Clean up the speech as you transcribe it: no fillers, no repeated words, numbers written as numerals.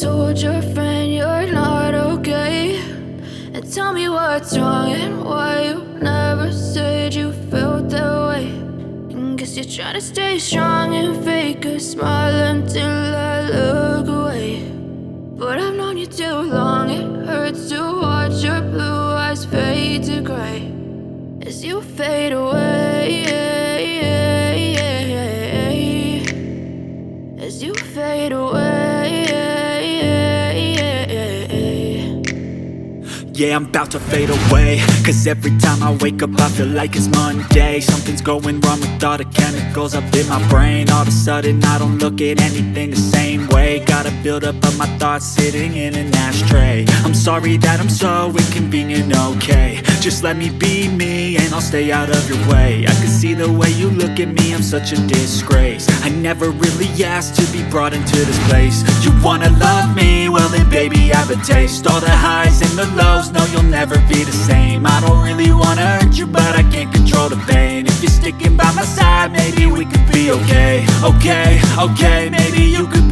told your friend you're not okay? And tell me what's wrong and why you never said you felt that way. And guess you're trying to stay strong and fake a smile until I look away. But I've known you too long, it hurts to watch your blue eyes fade to gray as you fade away, as you fade away. Yeah, I'm about to fade away, 'cause every time I wake up I feel like it's Monday. Something's going wrong with all the chemicals up in my brain. All of a sudden I don't look at anything the same way. Gotta build up of my thoughts sitting in an ashtray. I'm sorry that I'm so inconvenient, okay? Just let me be me and I'll stay out of your way. I can see the way you look at me, I'm such a disgrace. I never really asked to be brought into this place. You wanna love me? Well then baby have a taste. All the highs and the lows, no you'll never be the same. I don't really wanna hurt you but I can't control the pain. If you're sticking by my side maybe we could be okay. Okay, maybe you could be